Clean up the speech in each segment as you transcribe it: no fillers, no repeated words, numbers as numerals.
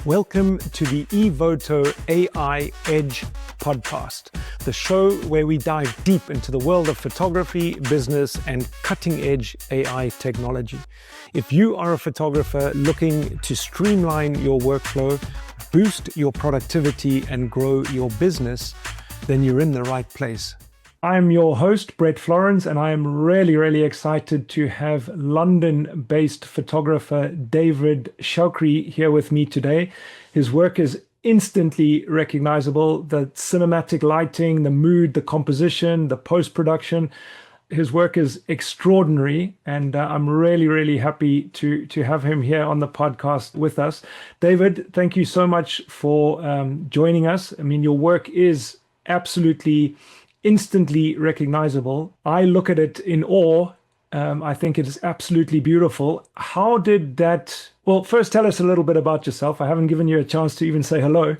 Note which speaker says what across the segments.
Speaker 1: Welcome to the Evoto AI Edge podcast, the show where we dive deep into the world of photography, business, and cutting-edge AI technology. If you are a photographer looking to streamline your workflow, boost your productivity, and grow your business, then you're in the right place. I'm your host, Brett Florens, and I am really excited to have London-based photographer David Shoukry here with me today. His work is instantly recognizable. The cinematic lighting, the mood, the composition, the post-production. His work is extraordinary, and I'm really happy to have him here on the podcast with us. David, thank you so much for joining us. I mean, your work is absolutely instantly recognizable. I look at it in awe. I think it is absolutely beautiful. How did that... Well, first tell us a little bit about yourself. I haven't given you a chance to even say hello.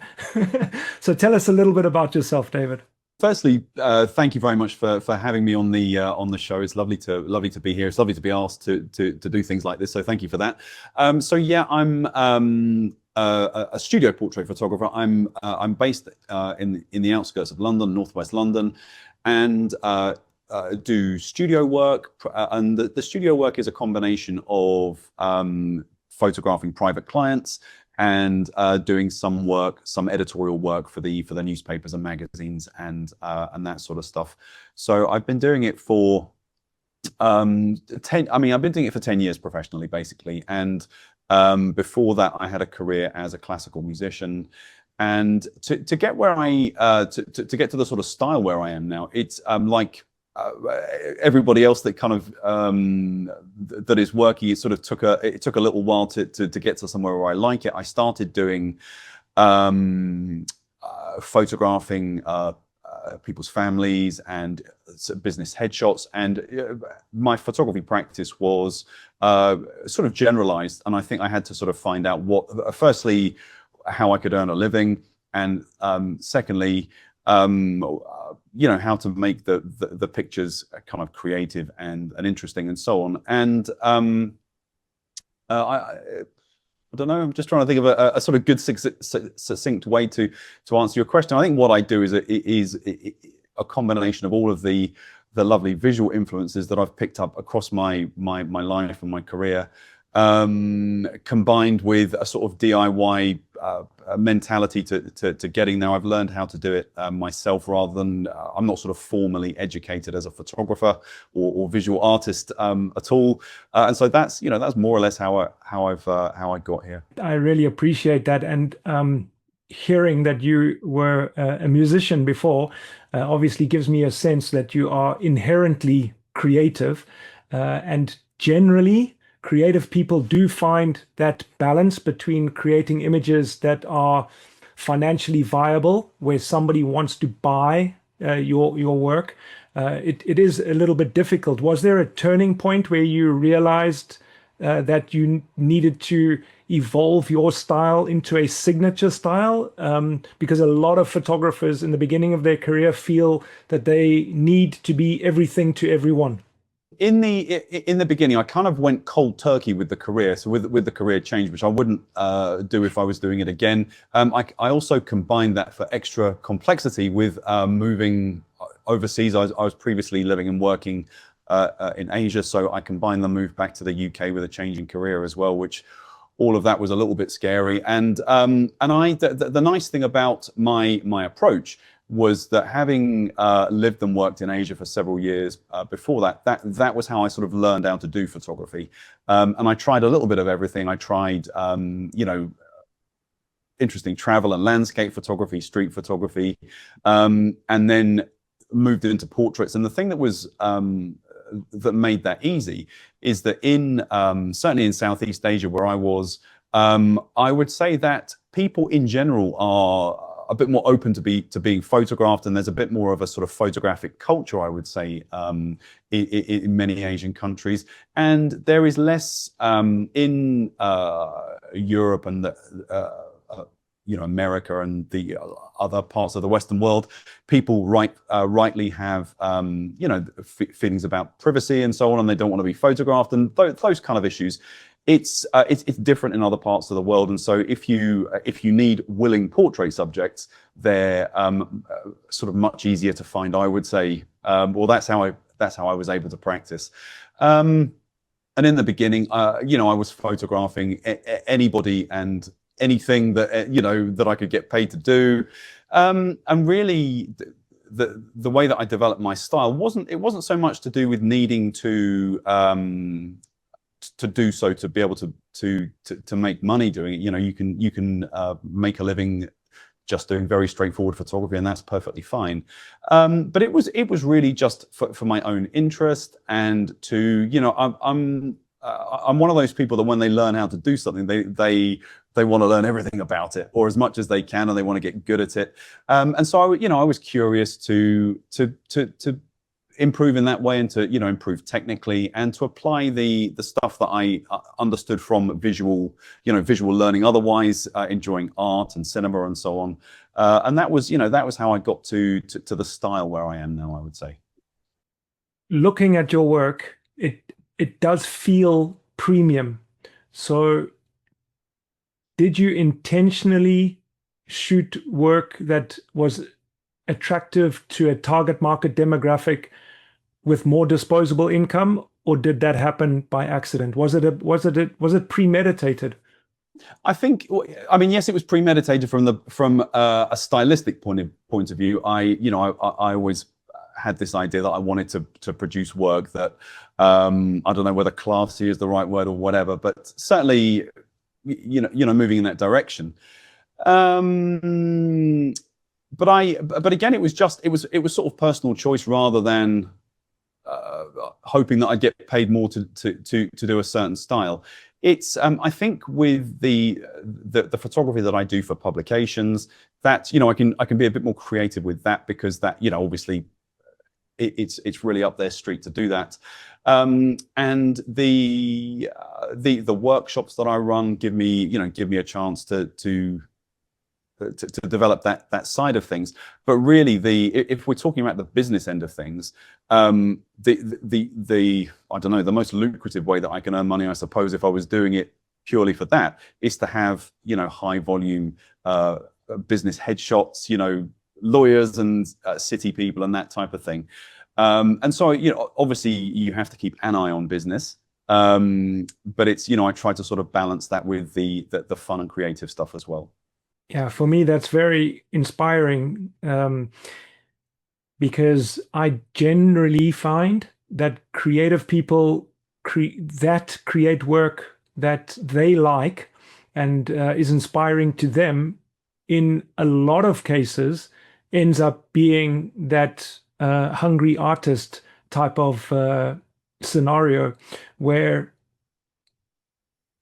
Speaker 1: So tell us a little bit about yourself, David.
Speaker 2: Firstly, thank you very much for having me on the show. It's lovely to be here. It's lovely to be asked to do things like this. So thank you for that. So yeah, I'm a studio portrait photographer. I'm based in the outskirts of London, northwest London, and do studio work. And the studio work is a combination of photographing private clients and doing some editorial work for the newspapers and magazines and that sort of stuff. So I've been doing it for 10. I mean, I've been doing it for 10 years professionally, basically, and before that, I had a career as a classical musician. And to get where to get to the sort of style where I am now, it's like everybody else that kind of that is working. It sort of took a little while to get to somewhere where I like it. I started doing photographing people's families and business headshots, and my photography practice was sort of generalized, and I think I had to sort of find out firstly how I could earn a living, and secondly you know, how to make the pictures kind of creative and interesting and so on. And I don't know. I'm just trying to think of a sort of good, succinct way to answer your question. I think what I do is a combination of all of the lovely visual influences that I've picked up across my life and my career, combined with a sort of DIY mentality to getting there. I've learned how to do it myself, rather than I'm not sort of formally educated as a photographer or visual artist at all. And so that's more or less how I got here.
Speaker 1: I really appreciate that, and hearing that you were a musician before obviously gives me a sense that you are inherently creative, and generally creative people do find that balance between creating images that are financially viable, where somebody wants to buy your work. It is a little bit difficult. Was there a turning point where you realized that you needed to evolve your style into a signature style? Because a lot of photographers in the beginning of their career feel that they need to be everything to everyone.
Speaker 2: In the beginning, I kind of went cold turkey with the career. So with the career change, which I wouldn't do if I was doing it again. I also combined that for extra complexity with moving overseas. I was previously living and working in Asia, so I combined the move back to the UK with a change in career as well, which all of that was a little bit scary. And the nice thing about my approach was that, having lived and worked in Asia for several years before that was how I sort of learned how to do photography. And I tried a little bit of everything. I tried, interesting travel and landscape photography, street photography, and then moved into portraits. And the thing that was that made that easy is that certainly in Southeast Asia, where I was, I would say that people in general are a bit more open to being photographed, and there's a bit more of a sort of photographic culture, I would say, in many Asian countries. And there is less in Europe and America and the other parts of the Western world. People rightly have feelings about privacy and so on, and they don't want to be photographed, and those kind of issues. it's different in other parts of the world, and so if you need willing portrait subjects, they're sort of much easier to find, I would say. Well, that's how I was able to practice. And in the beginning, you know, I was photographing anybody and anything that that I could get paid to do, and really the way that I developed my style wasn't so much to do with needing to do so to be able to make money doing it. You know, you can make a living just doing very straightforward photography, and that's perfectly fine. But it was really just for my own interest, and to, you know, I'm one of those people that when they learn how to do something, they want to learn everything about it, or as much as they can, and they want to get good at it. And so I was curious to improve in that way, and to, you know, improve technically, and to apply the stuff that I understood from visual learning, otherwise enjoying art and cinema and so on. And that was how I got to the style where I am now, I would say.
Speaker 1: Looking at your work, it does feel premium. So did you intentionally shoot work that was attractive to a target market demographic with more disposable income, or did that happen by accident? Was it premeditated?
Speaker 2: I think, I mean, yes, it was premeditated from a stylistic point of view. I always had this idea that I wanted to produce work that, I don't know whether classy is the right word or whatever, but certainly, you know, moving in that direction. But again, it was sort of personal choice rather than hoping that I'd get paid more to do a certain style. It's I think with the photography that I do for publications, that, you know, I can be a bit more creative with that, because that, you know, obviously it's really up their street to do that. And the workshops that I run give me a chance to develop that side of things. But really, if we're talking about the business end of things, the I don't know, the most lucrative way that I can earn money, I suppose, if I was doing it purely for that, is to have, you know, high volume business headshots, you know, lawyers and city people and that type of thing. And so, you know, obviously you have to keep an eye on business, but it's, you know, I try to sort of balance that with the fun and creative stuff as well.
Speaker 1: Yeah, for me, that's very inspiring, because I generally find that creative people create work that they like and is inspiring to them, in a lot of cases ends up being that hungry artist type of scenario, where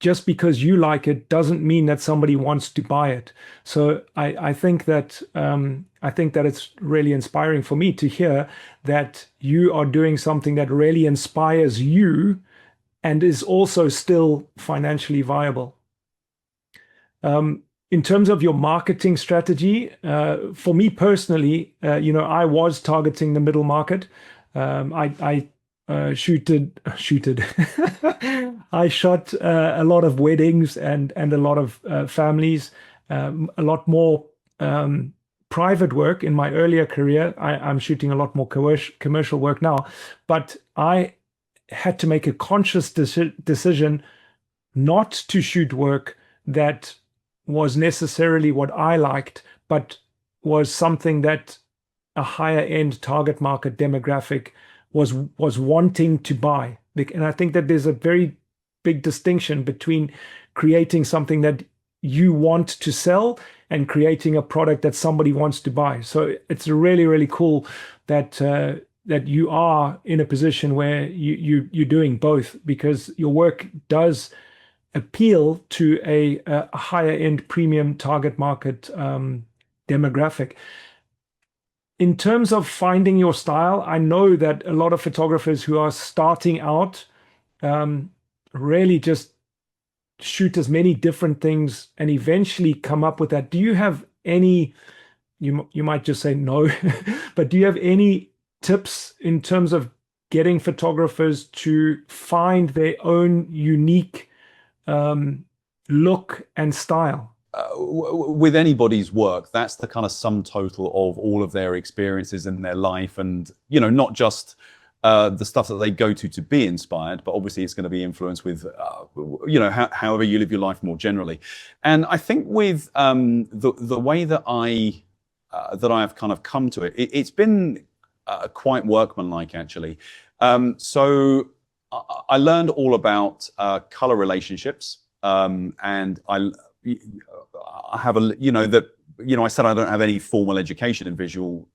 Speaker 1: just because you like it doesn't mean that somebody wants to buy it. So I think that it's really inspiring for me to hear that you are doing something that really inspires you and is also still financially viable. In terms of your marketing strategy, for me personally, you know, I was targeting the middle market. I I shot a lot of weddings and a lot of families, a lot more private work in my earlier career. I'm shooting a lot more commercial work now, but I had to make a conscious decision not to shoot work that was necessarily what I liked, but was something that a higher end target market demographic was wanting to buy. And I think that there's a very big distinction between creating something that you want to sell and creating a product that somebody wants to buy. So it's really, really cool that that you are in a position where you're doing both, because your work does appeal to a higher end premium target market demographic. In terms of finding your style, I know that a lot of photographers who are starting out really just shoot as many different things and eventually come up with that. Do you have any, you might just say no, but do you have any tips in terms of getting photographers to find their own unique look and style?
Speaker 2: With anybody's work, that's the kind of sum total of all of their experiences in their life, and not just the stuff that they go to be inspired, but obviously it's going to be influenced with however you live your life more generally. And I think with the way that I have kind of come to it, it's been quite workmanlike, actually. So I learned all about color relationships, and I have I said I don't have any formal education in visual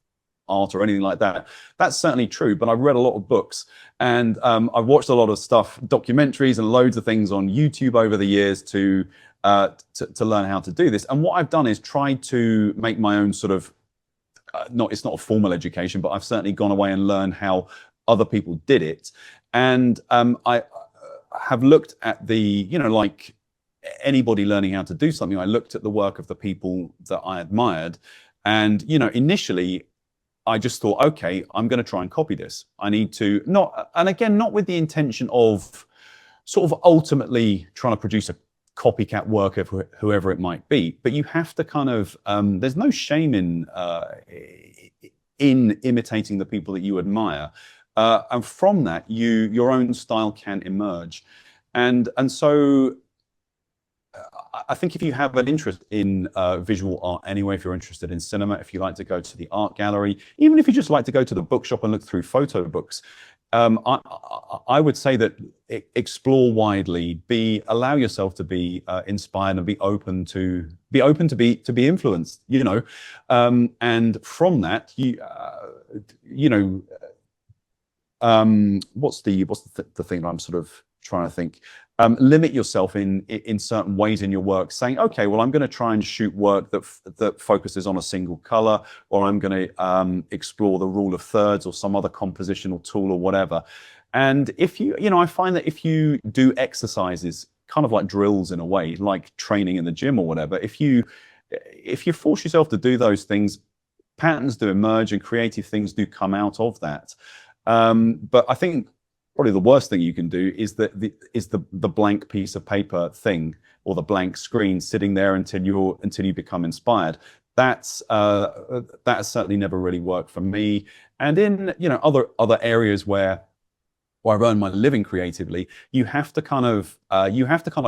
Speaker 2: art or anything like that. That's certainly true, but I've read a lot of books, and I've watched a lot of stuff, documentaries and loads of things on YouTube over the years to learn how to do this. And what I've done is tried to make my own sort of, it's not a formal education, but I've certainly gone away and learned how other people did it. And I have looked at like anybody learning how to do something, I looked at the work of the people that I admired. And, initially, I just thought, okay, I'm going to try and copy this. I need to not with the intention of sort of ultimately trying to produce a copycat work of whoever it might be. But you have to kind of, there's no shame in imitating the people that you admire. And from that, your own style can emerge. And so I think if you have an interest in visual art anyway, if you're interested in cinema, if you like to go to the art gallery, even if you just like to go to the bookshop and look through photo books, I would say that explore widely, allow yourself to be inspired, and be open to be influenced. And from that, what's the thing that I'm sort of trying to think? Limit yourself in certain ways in your work, saying, okay, well, I'm going to try and shoot work that focuses on a single color, or I'm going to explore the rule of thirds or some other compositional tool or whatever. And if I find that if you do exercises, kind of like drills in a way, like training in the gym or whatever, if you force yourself to do those things, patterns do emerge and creative things do come out of that. But I think probably the worst thing you can do is the blank piece of paper thing, or the blank screen sitting there until you become inspired. That's certainly never really worked for me. And in other areas where I've earned my living creatively, you have to kind of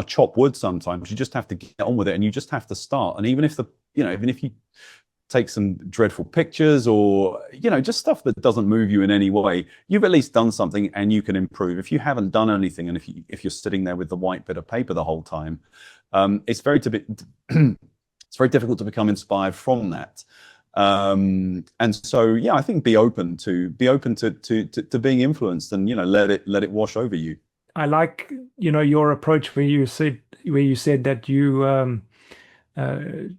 Speaker 2: chop wood sometimes. You just have to get on with it, and you just have to start. And even if you take some dreadful pictures, or just stuff that doesn't move you in any way, you've at least done something and you can improve. If you haven't done anything, and if you're sitting there with the white bit of paper the whole time, it's very difficult to become inspired from that. And so, yeah, I think be open to being influenced, and let it wash over you.
Speaker 1: I like your approach where you said that you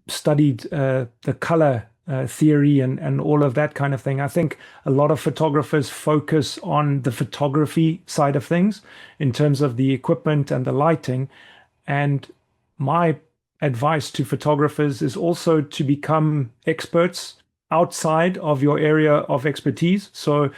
Speaker 1: studied the color theory and all of that kind of thing. I think a lot of photographers focus on the photography side of things in terms of the equipment and the lighting. And my advice to photographers is also to become experts outside of your area of expertise. So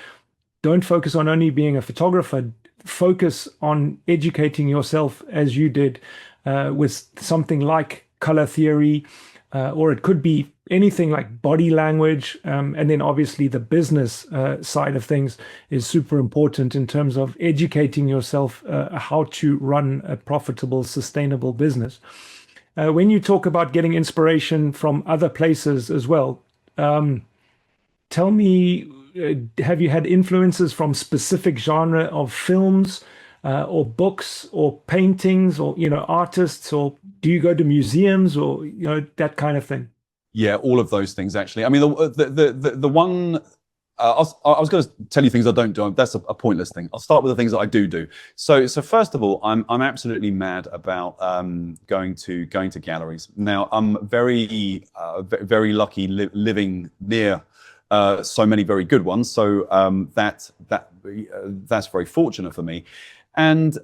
Speaker 1: don't focus on only being a photographer. Focus on educating yourself, as you did, with something like color theory, or it could be anything like body language. And then obviously the business side of things is super important in terms of educating yourself how to run a profitable, sustainable business. When you talk about getting inspiration from other places as well, tell me, have you had influences from specific genre of films, or books, or paintings, or artists, or do you go to museums, or that kind of thing?
Speaker 2: Yeah, all of those things, actually. I mean, the one I was going to tell you things I don't do. That's a pointless thing. I'll start with the things that I do. So first of all, I'm absolutely mad about going to galleries. Now, I'm very lucky living near so many very good ones. So that's very fortunate for me. And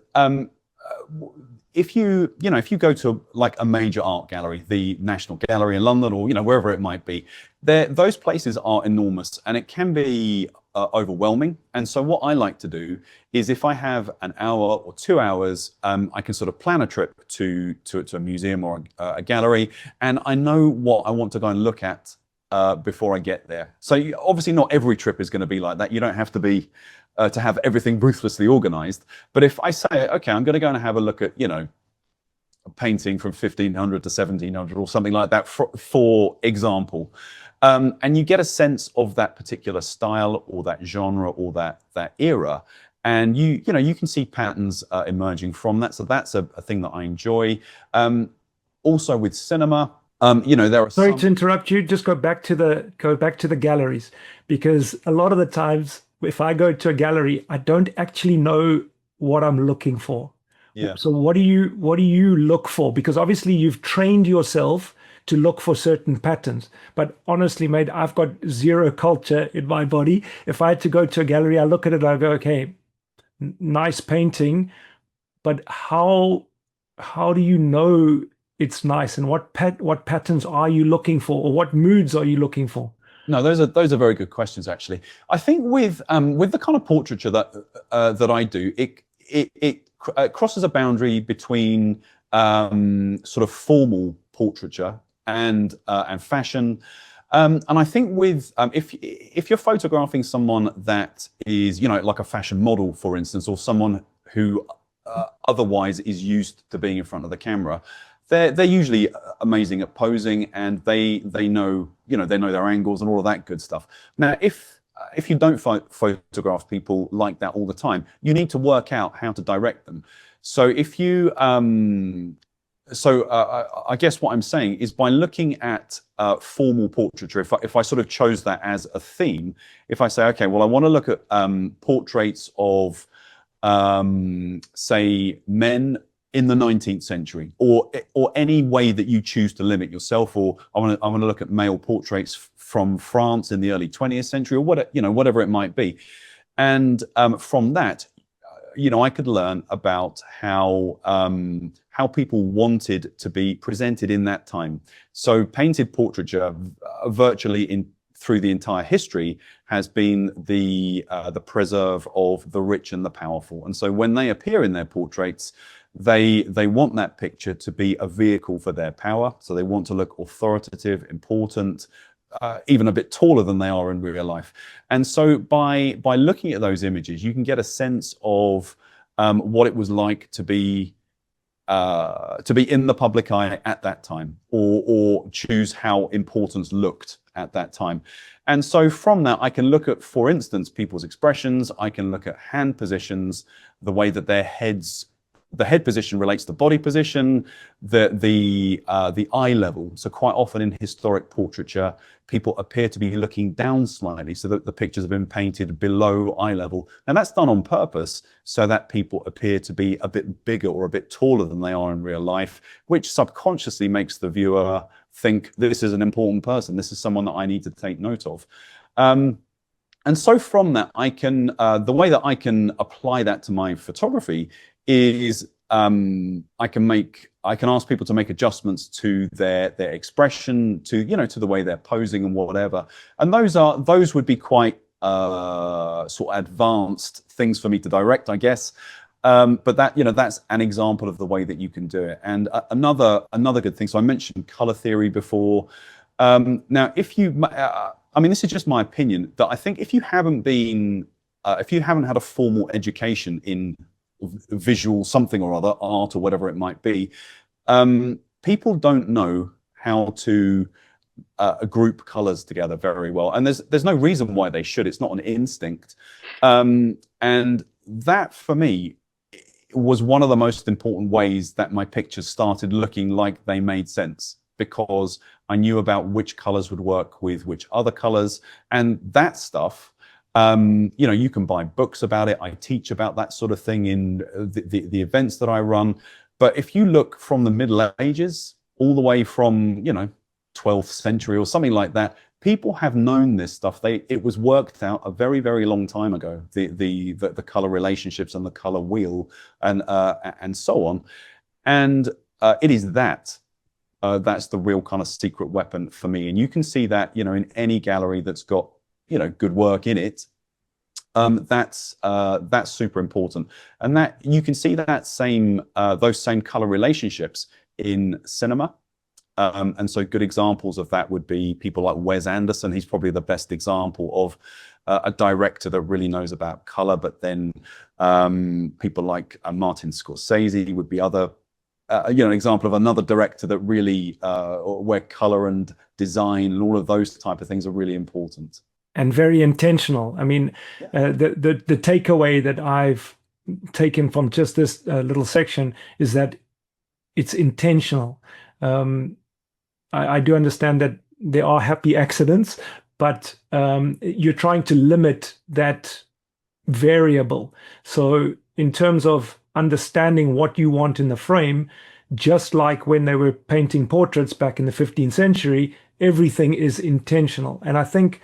Speaker 2: if you go to like a major art gallery, the National Gallery in London, or wherever it might be, those places are enormous, and it can be overwhelming. And so what I like to do is, if I have an hour or 2 hours, I can sort of plan a trip to a museum or a gallery, and I know what I want to go and look at before I get there. So obviously not every trip is going to be like that. You don't have to be to have everything ruthlessly organized. But if I say, okay, I'm going to go and have a look at, a painting from 1500 to 1700 or something like that, for example, and you get a sense of that particular style or that genre or that era, and you can see patterns emerging from that. So that's a thing that I enjoy. Also with cinema, there are
Speaker 1: Sorry to interrupt you. Just go back to the galleries, because a lot of the times, if I go to a gallery, I don't actually know what I'm looking for.
Speaker 2: Yeah.
Speaker 1: So what do you look for? Because obviously you've trained yourself to look for certain patterns. But honestly, mate, I've got zero culture in my body. If I had to go to a gallery, I look at it, I go, okay, nice painting, but how do you know it's nice, and what patterns are you looking for, or what moods are you looking for?
Speaker 2: No, those are very good questions, actually. I think with the kind of portraiture that I do, it crosses a boundary between sort of formal portraiture and fashion. And I think with if you're photographing someone that is like a fashion model, for instance, or someone who otherwise is used to being in front of the camera, they're usually amazing at posing, and they know their angles and all of that good stuff. Now, if you don't photograph people like that all the time, you need to work out how to direct them. So if you I guess what I'm saying is, by looking at formal portraiture, if I sort of chose that as a theme, if I say, okay, well, I want to look at portraits of say men in the 19th century, or any way that you choose to limit yourself, or I want to look at male portraits from France in the early 20th century, or whatever it might be, and from that, I could learn about how people wanted to be presented in that time. So painted portraiture, virtually through the entire history, has been the preserve of the rich and the powerful. And so when they appear in their portraits, they want that picture to be a vehicle for their power. So they want to look authoritative, important, even a bit taller than they are in real life. And so by looking at those images, you can get a sense of what it was like to be in the public eye at that time, or choose how importance looked at that time. And so from that, I can look at, for instance, people's expressions. I can look at hand positions, the way that the head position relates to body position, the eye level. So quite often in historic portraiture, people appear to be looking down slightly, so that the pictures have been painted below eye level. And that's done on purpose, so that people appear to be a bit bigger or a bit taller than they are in real life, which subconsciously makes the viewer think, this is an important person, this is someone that I need to take note of. And so from that, I can the way that I can apply that to my photography is I can ask people to make adjustments to their expression, to the way they're posing and whatever. And those would be quite sort of advanced things for me to direct, I guess. But that's an example of the way that you can do it. And another good thing. So I mentioned color theory before. Now, this is just my opinion, that I think if you haven't had a formal education in visual something or other, art or whatever it might be, people don't know how to group colors together very well, and there's no reason why they should. It's not an instinct, and that for me was one of the most important ways that my pictures started looking like they made sense, because I knew about which colors would work with which other colors, and that stuff. You can buy books about it. I teach about that sort of thing in the events that I run. But if you look from the Middle Ages all the way from 12th century or something like that, people have known this stuff. It was worked out a very, very long time ago. The color relationships and the color wheel and so on. And it is that's the real kind of secret weapon for me. And you can see that, in any gallery that's got, good work in it. That's super important. And that you can see that those same color relationships in cinema. And so good examples of that would be people like Wes Anderson. He's probably the best example of a director that really knows about color. But then people like Martin Scorsese would be other, an example of another director that really, where color and design and all of those type of things are really important.
Speaker 1: And very intentional. I mean, the takeaway that I've taken from just this little section is that it's intentional. I do understand that there are happy accidents, but you're trying to limit that variable. So in terms of understanding what you want in the frame, just like when they were painting portraits back in the 15th century, everything is intentional. And I think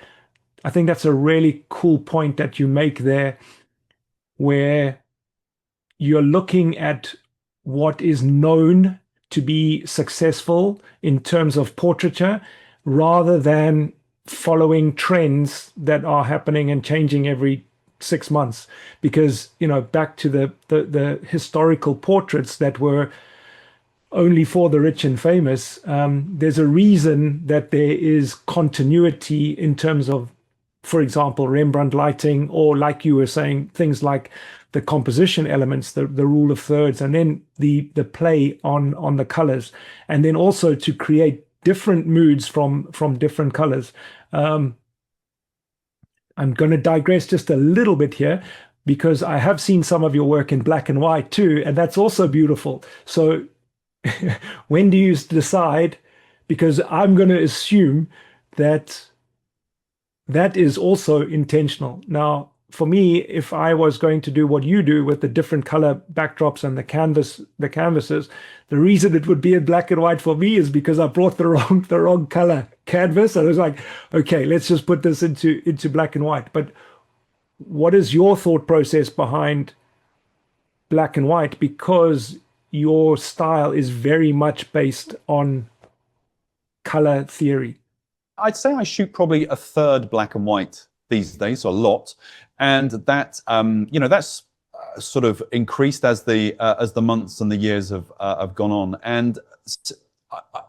Speaker 1: that's a really cool point that you make there, where you're looking at what is known to be successful in terms of portraiture, rather than following trends that are happening and changing every 6 months. Because, back to the historical portraits that were only for the rich and famous, there's a reason that there is continuity in terms of, for example, Rembrandt lighting, or like you were saying, things like the composition elements, the rule of thirds, and then the play on the colors, and then also to create different moods from different colors. I'm going to digress just a little bit here, because I have seen some of your work in black and white too, and that's also beautiful. So when do you decide? Because I'm going to assume that is also intentional. Now, for me, if I was going to do what you do with the different color backdrops and the canvases, the reason it would be in black and white for me is because I brought the wrong color canvas. I was like, okay, let's just put this into black and white. But what is your thought process behind black and white? Because your style is very much based on color theory.
Speaker 2: I'd say I shoot probably a third black and white these days, so a lot, and that that's sort of increased as the months and the years have gone on. And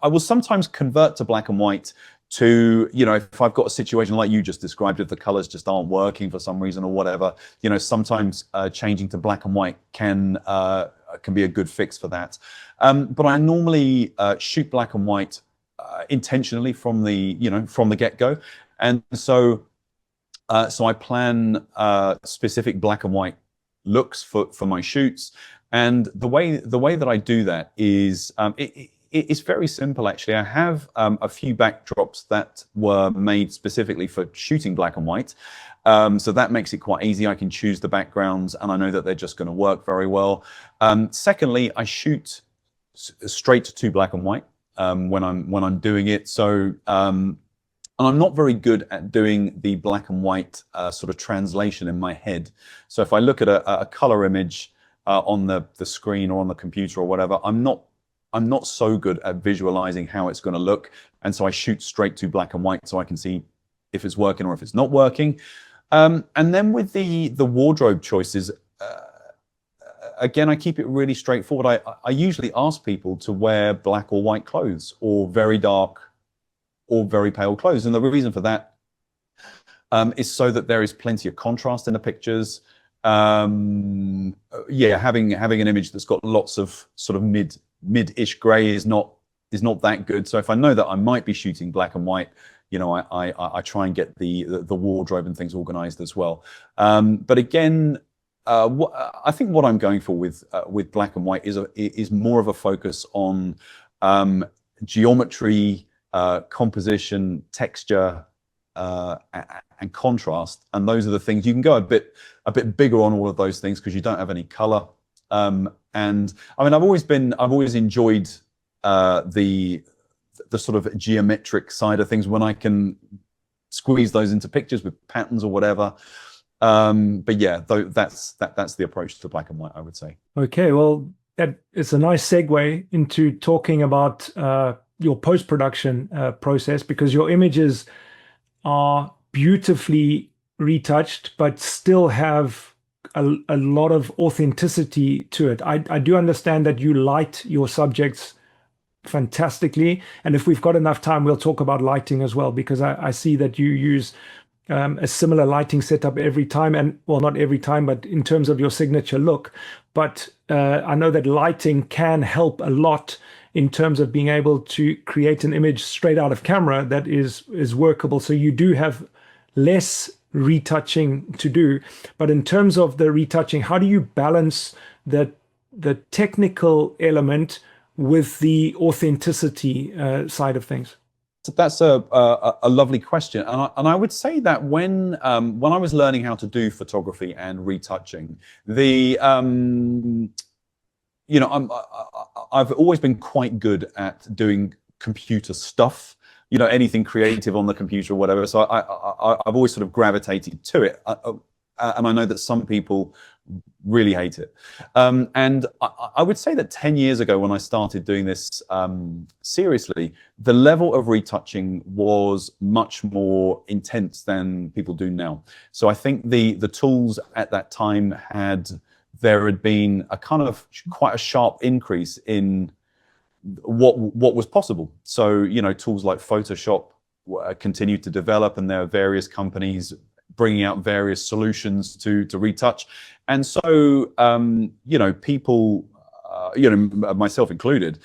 Speaker 2: I will sometimes convert to black and white to, if I've got a situation like you just described, if the colors just aren't working for some reason or whatever, sometimes changing to black and white can be a good fix for that. But I normally shoot black and white intentionally from the get-go, and so I plan specific black and white looks for my shoots. And the way that I do that is it's very simple, actually. I have a few backdrops that were made specifically for shooting black and white, so that makes it quite easy. I can choose the backgrounds, and I know that they're just going to work very well. Secondly, I shoot straight to black and white when I'm doing it. So and I'm not very good at doing the black and white sort of translation in my head. So if I look at a color image on the screen or on the computer or whatever, I'm not so good at visualizing how it's going to look, and so I shoot straight to black and white so I can see if it's working or if it's not working. And then with the wardrobe choices, again, I keep it really straightforward. I usually ask people to wear black or white clothes, or very dark or very pale clothes. And the reason for that is so that there is plenty of contrast in the pictures. Having an image that's got lots of sort of mid-ish gray is not that good. So if I know that I might be shooting black and white, I try and get the wardrobe and things organized as well. But again, I think what I'm going for with black and white is more of a focus on geometry, composition, texture, and contrast. And those are the things you can go a bit bigger on all of those things, because you don't have any color. And I mean, I've always enjoyed the sort of geometric side of things when I can squeeze those into pictures with patterns or whatever. But yeah, that's the approach to black and white, I would say.
Speaker 1: Okay, well, that it's a nice segue into talking about your post-production process, because your images are beautifully retouched, but still have a lot of authenticity to it. I do understand that you light your subjects fantastically. And if we've got enough time, we'll talk about lighting as well, because I see that you use a similar lighting setup every time, and well, not every time, but in terms of your signature look. But I know that lighting can help a lot in terms of being able to create an image straight out of camera that is workable. So you do have less retouching to do. But in terms of the retouching, how do you balance the technical element with the authenticity side of things?
Speaker 2: That's a lovely question, and I would say that when I was learning how to do photography and retouching, I've always been quite good at doing computer stuff, anything creative on the computer or whatever. So I've always sort of gravitated to it, and I know that some people really hate it. And I would say that 10 years ago, when I started doing this seriously, the level of retouching was much more intense than people do now. So I think the tools at that time there had been a kind of quite a sharp increase in what was possible. So, tools like Photoshop continued to develop, and there are various companies bringing out various solutions to retouch. And so, people, myself included,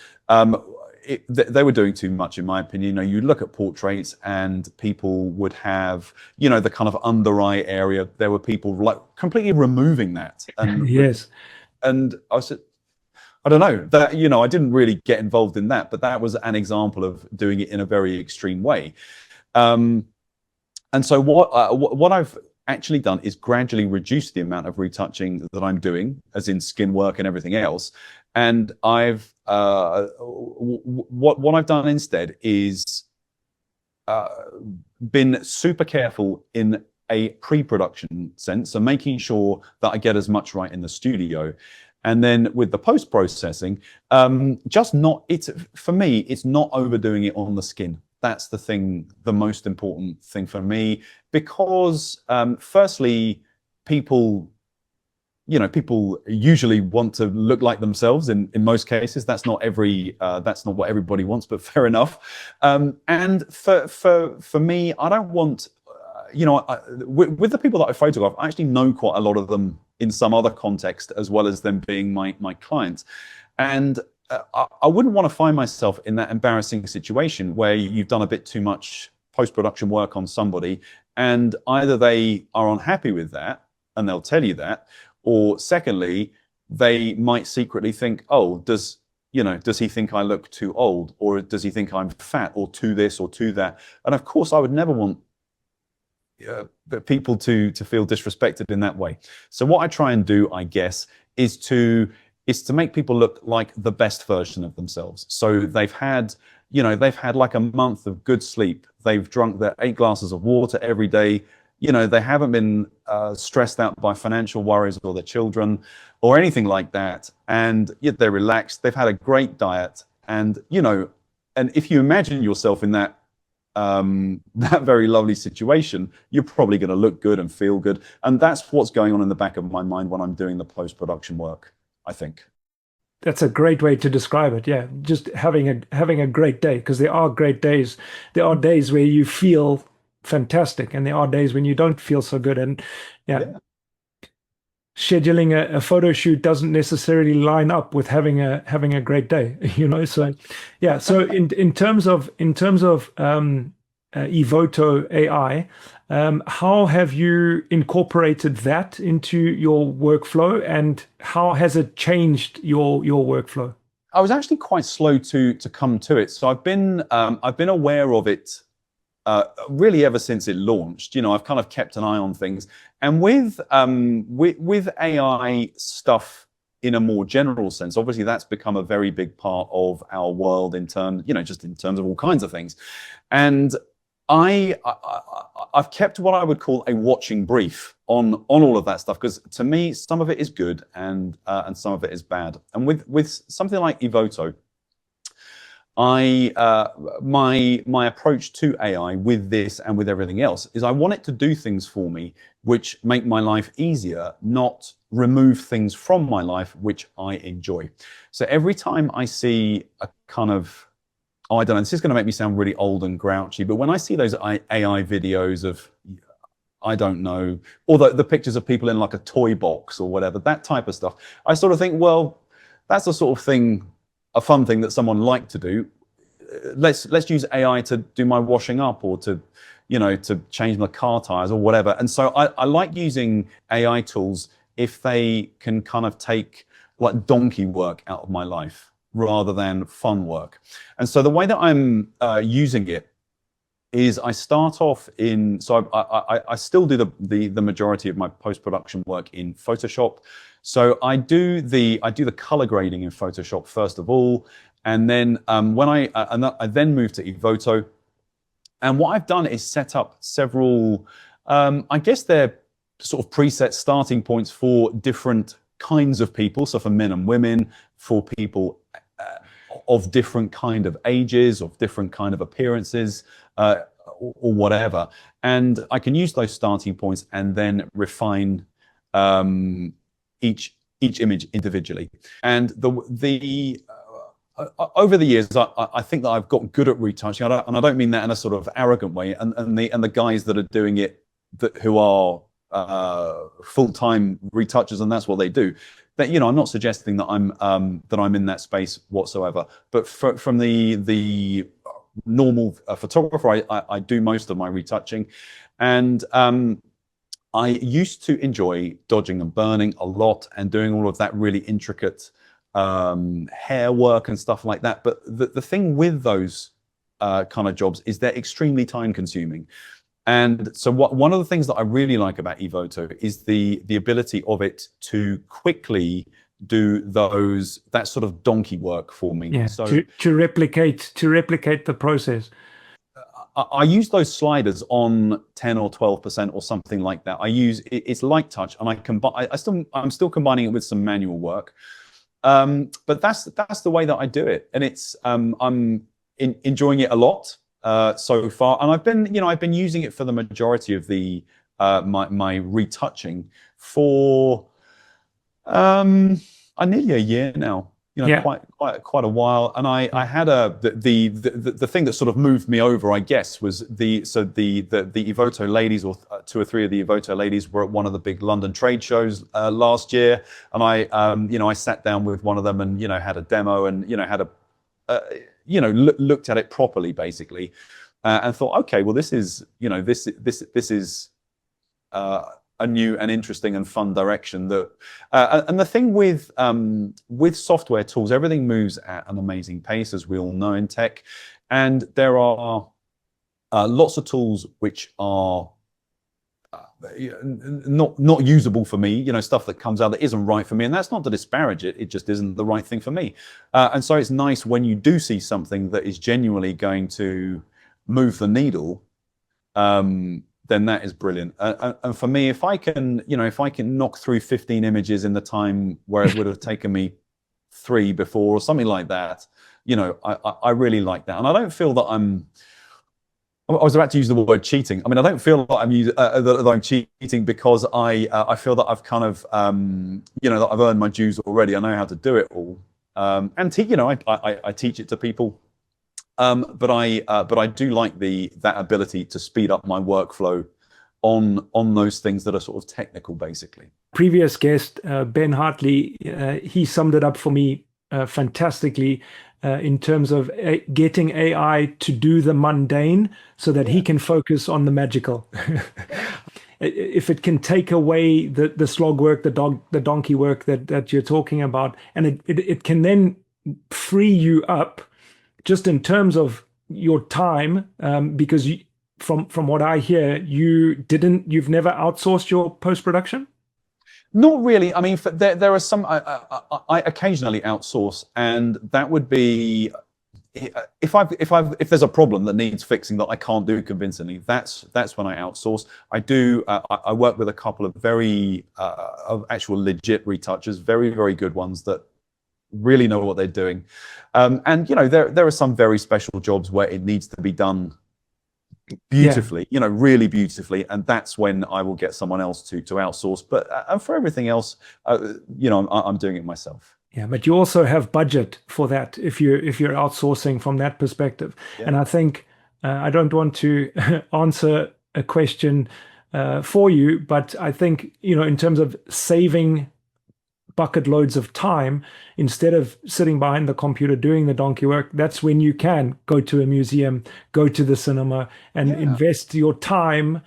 Speaker 2: they were doing too much, in my opinion. You look at portraits and people would have, the kind of under eye area. There were people like completely removing that. And
Speaker 1: Yes.
Speaker 2: And I said, I don't know that, I didn't really get involved in that, but that was an example of doing it in a very extreme way. And so what I've actually done is gradually reduce the amount of retouching that I'm doing, as in skin work and everything else. And what I've done instead is been super careful in a pre-production sense, so making sure that I get as much right in the studio. And then with the post-processing, for me, it's not overdoing it on the skin. That's the most important thing for me, because firstly, people usually want to look like themselves in most cases. That's not what everybody wants, but fair enough. And for me, I don't want, with the people that I photograph, I actually know quite a lot of them in some other context, as well as them being my clients. And I wouldn't want to find myself in that embarrassing situation where you've done a bit too much post-production work on somebody, and either they are unhappy with that and they'll tell you that, or secondly, they might secretly think, oh, does he think I look too old, or does he think I'm fat, or too this or too that? And of course, I would never want people to feel disrespected in that way. So what I try and do, I guess, is to make people look like the best version of themselves. So they've had like a month of good sleep. They've drunk their 8 glasses of water every day. They haven't been stressed out by financial worries or their children or anything like that. And yet they're relaxed. They've had a great diet. And, and if you imagine yourself in that very lovely situation, you're probably going to look good and feel good. And that's what's going on in the back of my mind when I'm doing the post-production work, I think.
Speaker 1: That's a great way to describe it. Yeah, just having a great day, because there are great days. There are days where you feel fantastic, and there are days when you don't feel so good. And yeah. Scheduling a photo shoot doesn't necessarily line up with having a great day, So yeah. So in terms of Evoto AI, how have you incorporated that into your workflow, and how has it changed your workflow?
Speaker 2: I was actually quite slow to come to it. So I've been aware of it really ever since it launched. I've kind of kept an eye on things, and with AI stuff in a more general sense, obviously that's become a very big part of our world in terms of all kinds of things. And I've kept what I would call a watching brief on all of that stuff, because to me, some of it is good and some of it is bad. And with something like Evoto, my approach to AI with this and with everything else is I want it to do things for me which make my life easier, not remove things from my life which I enjoy. So every time I see a kind of, oh, I don't know, this is going to make me sound really old and grouchy, but when I see those AI videos of, I don't know, or the pictures of people in like a toy box or whatever, that type of stuff, I sort of think, well, that's the sort of thing, a fun thing that someone liked to do. Let's use AI to do my washing up, or to, you know, to change my car tires or whatever. And so I like using AI tools if they can kind of take like donkey work out of my life rather than fun work. And so the way that I'm using it is I start off in, so I still do the majority of my post-production work in Photoshop. So I do the color grading in Photoshop first of all, and then when I then move to Evoto. And what I've done is set up several, I guess they're sort of preset starting points for different kinds of people. So for men and women, for people of different kind of ages, of different kind of appearances, or whatever. And I can use those starting points and then refine each image individually. And over the years, I think that I've got good at retouching, and I don't mean that in a sort of arrogant way. And the guys that are doing it, who are full-time retouchers, and that's what they do. That, you know, I'm not suggesting that I'm in that space whatsoever. But from the normal photographer, I do most of my retouching, and I used to enjoy dodging and burning a lot and doing all of that really intricate hair work and stuff like that. But the thing with those kind of jobs is they're extremely time consuming. And so one of the things that I really like about Evoto is the ability of it to quickly do that sort of donkey work for me.
Speaker 1: Yeah, so to replicate the process.
Speaker 2: I use those sliders on 10 or 12% or something like that. It's light touch, and I'm still combining it with some manual work. But that's the way that I do it, and it's I'm enjoying it a lot so far. And I've been using it for the majority of the my retouching for nearly a year now. You know, yeah. quite a while. And I had the thing that sort of moved me over, I guess, was the Evoto ladies, or 2 or 3 of the Evoto ladies were at one of the big London trade shows last year, and I sat down with one of them and had a demo, and had looked at it properly basically, and thought, okay, well this is this is a new and interesting and fun direction. That and the thing with software tools, everything moves at an amazing pace, as we all know in tech, and there are lots of tools which are not usable for me. Stuff that comes out that isn't right for me, and that's not to disparage it. It just isn't the right thing for me. And so it's nice when you do see something that is genuinely going to move the needle. Then that is brilliant. And for me, if I can knock through 15 images in the time where it would have taken me 3 before, or something like that, I really like that. And I don't feel that I was about to use the word cheating. I mean, I don't feel that I'm cheating, because I feel that I've kind of that I've earned my dues already. I know how to do it all, and I teach it to people. But I do like that ability to speed up my workflow on those things that are sort of technical, basically.
Speaker 1: Previous guest, Ben Hartley, he summed it up for me fantastically in terms of getting AI to do the mundane so that he can focus on the magical. If it can take away the slog work, the donkey work that you're talking about, and it can then free you up just in terms of your time, because from what I hear, you've never outsourced your post-production?
Speaker 2: Not really. I mean, there are some, I occasionally outsource, and that would be if there's a problem that needs fixing that I can't do convincingly, that's when I outsource. I work with a couple of very of actual legit retouchers, very good ones that really know what they're doing. And you know, there are some very special jobs where it needs to be done beautifully, you know, really beautifully, and that's when I will get someone else to outsource. But for everything else, you know, I'm doing it myself.
Speaker 1: Yeah, but you also have budget for that if you're outsourcing from that perspective.
Speaker 2: Yeah.
Speaker 1: And I think I don't want to answer a question for you, but I think, you know, in terms of saving bucket loads of time, instead of sitting behind the computer doing the donkey work, that's when you can go to a museum, go to the cinema, and invest your time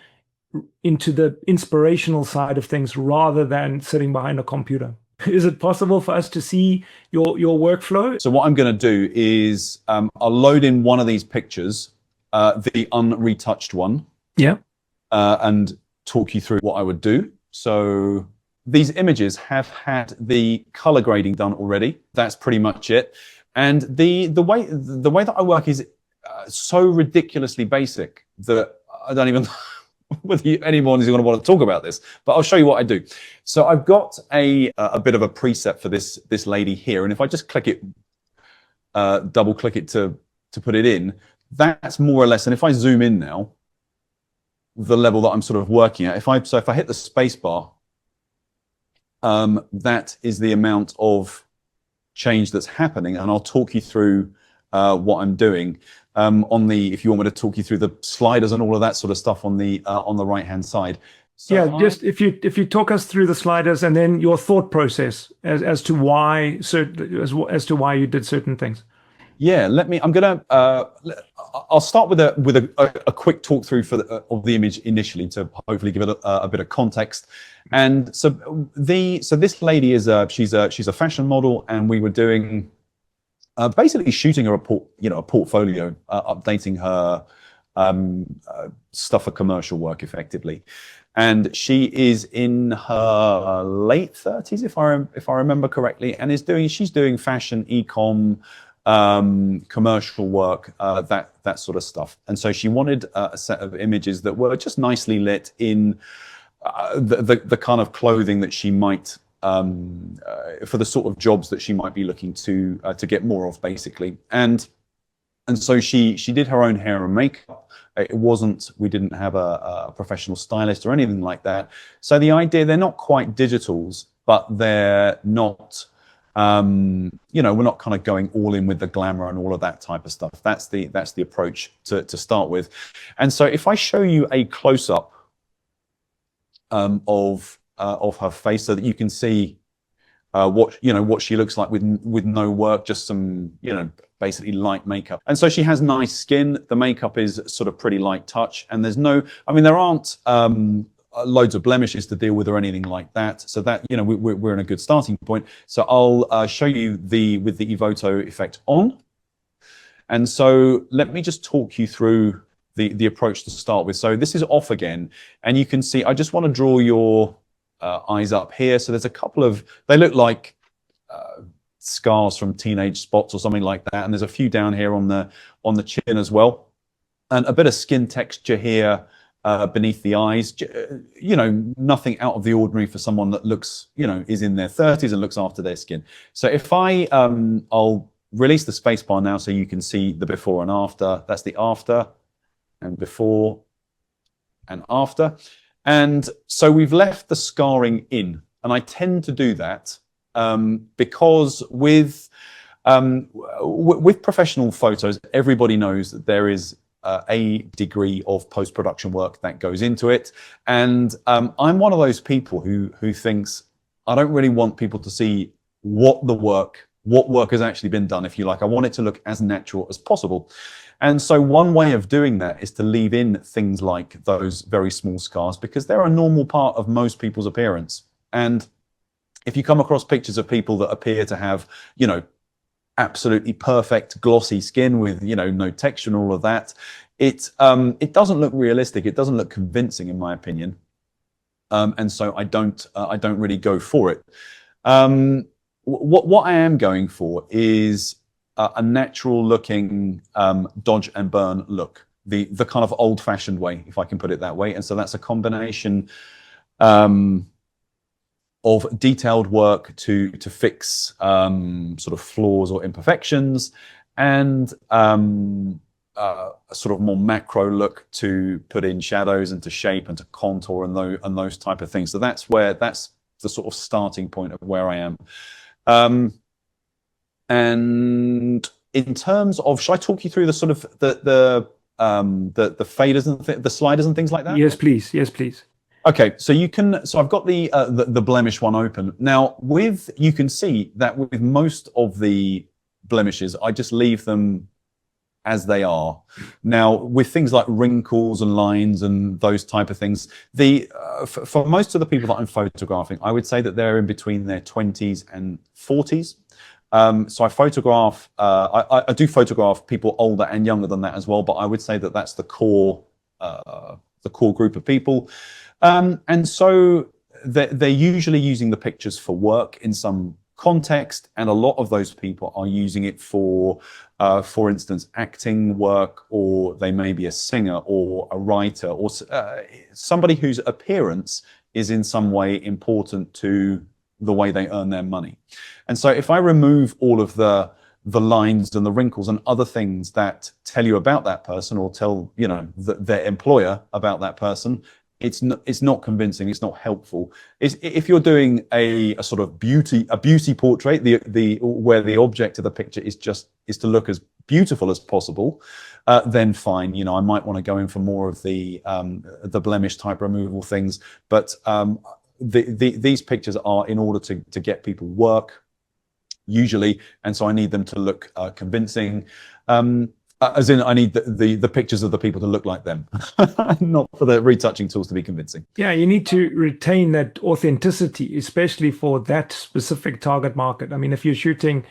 Speaker 1: into the inspirational side of things rather than sitting behind a computer. Is it possible for us to see your workflow?
Speaker 2: So what I'm going to do is I'll load in one of these pictures, the unretouched one, and talk you through what I would do. So these images have had the color grading done already. That's pretty much it. And the way that I work is so ridiculously basic that I don't even whether anyone is going to want to talk about this, but I'll show you what I do. So I've got a bit of a preset for this lady here, and if I just click it, double click it to put it in, that's more or less. And if I zoom in now, the level that I'm sort of working at, if I hit the space bar, that is the amount of change that's happening, and I'll talk you through what I'm doing. If you want me to talk you through the sliders and all of that sort of stuff on the right hand side. So
Speaker 1: just if you talk us through the sliders and then your thought process as to why you did certain things.
Speaker 2: Yeah, I'll start with a quick talk through of the image initially to hopefully give it a bit of context. And so this lady is she's a fashion model, and we were doing basically shooting her a portfolio, updating her stuff for commercial work effectively. And she is in her late 30s, if I remember correctly, and she's doing fashion, e-com, commercial work, that sort of stuff. And so she wanted a set of images that were just nicely lit in the kind of clothing that she might for the sort of jobs that she might be looking to get more of, basically. And so she did her own hair and makeup. We didn't have a professional stylist or anything like that. So the idea, they're not quite digitals, but they're not, you know, we're not kind of going all in with the glamour and all of that type of stuff. That's the approach to start with. And so if I show you a close-up of her face, so that you can see what she looks like with no work, just some, you know, basically light makeup. And so she has nice skin. The makeup is sort of pretty light touch, and there aren't loads of blemishes to deal with or anything like that. So that, you know, we're in a good starting point. So I'll show you with the Evoto effect on. And so let me just talk you through the approach to start with. So this is off again, and you can see I just want to draw your eyes up here. So there's a couple of, they look like scars from teenage spots or something like that, and there's a few down here on the chin as well, and a bit of skin texture here beneath the eyes. You know, nothing out of the ordinary for someone that looks, you know, is in their 30s and looks after their skin. So if I'll release the spacebar now so you can see the before and after. That's the after and before and after. And so we've left the scarring in, and I tend to do that because with professional photos, everybody knows that there is a degree of post-production work that goes into it. And I'm one of those people who thinks I don't really want people to see what work has actually been done, if you like. I want it to look as natural as possible. And so one way of doing that is to leave in things like those very small scars, because they're a normal part of most people's appearance. And if you come across pictures of people that appear to have, you know, absolutely perfect glossy skin with, you know, no texture and all of that, it doesn't look realistic. It doesn't look convincing, in my opinion. And so I don't really go for it. What I am going for is a natural looking dodge and burn look, the kind of old fashioned way, if I can put it that way. And so that's a combination of detailed work to fix sort of flaws or imperfections, and a sort of more macro look to put in shadows and to shape and to contour and those type of things. So that's the sort of starting point of where I am. And in terms of, should I talk you through the sort of the faders and the sliders and things like that?
Speaker 1: Yes, please. Yes, please.
Speaker 2: Okay, so you can. So I've got the blemish one open now. You can see that with most of the blemishes, I just leave them as they are. Now, with things like wrinkles and lines and those type of things, for most of the people that I'm photographing, I would say that they're in between their 20s and 40s. So I photograph. I do photograph people older and younger than that as well, but I would say that that's the core group of people. And so they're usually using the pictures for work in some context, and a lot of those people are using it for instance, acting work, or they may be a singer or a writer, or somebody whose appearance is in some way important to the way they earn their money. And so if I remove all of the lines and the wrinkles and other things that tell you about that person, or tell, you know, their employer about that person, it's not convincing. It's not helpful. If you're doing a sort of beauty portrait, where the object of the picture is to look as beautiful as possible, then fine. You know, I might want to go in for more of the blemish type removal things. But these pictures are in order to get people work, usually, and so I need them to look convincing. As in, I need the pictures of the people to look like them, not for the retouching tools to be convincing.
Speaker 1: Yeah, you need to retain that authenticity, especially for that specific target market. I mean, if you're shooting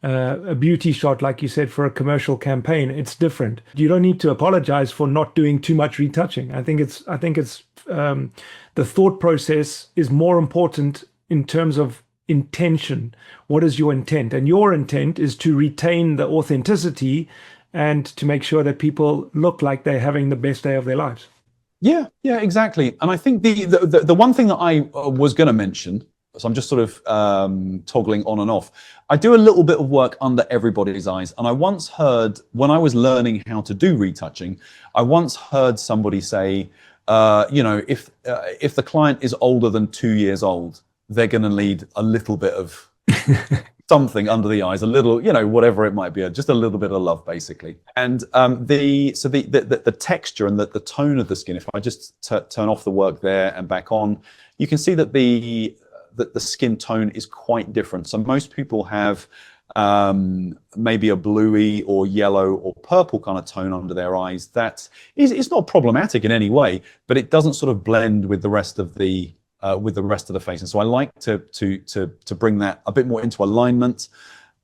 Speaker 1: a beauty shot, like you said, for a commercial campaign, it's different. You don't need to apologize for not doing too much retouching. I think it's the thought process is more important in terms of intention. What is your intent? And your intent is to retain the authenticity and to make sure that people look like they're having the best day of their lives.
Speaker 2: Yeah, exactly. And I think the one thing that I was going to mention, so I'm just sort of toggling on and off, I do a little bit of work under everybody's eyes. And I once heard, when I was learning how to do retouching, I once heard somebody say, you know, if the client is older than 2 years old, they're going to need a little bit of something under the eyes, a little, you know, whatever it might be, just a little bit of love, basically. And the texture and the tone of the skin, if I just turn off the work there and back on, you can see that the skin tone is quite different. So most people have maybe a bluey or yellow or purple kind of tone under their eyes. That it's not problematic in any way, but it doesn't sort of blend with the rest of the face. And so I like to bring that a bit more into alignment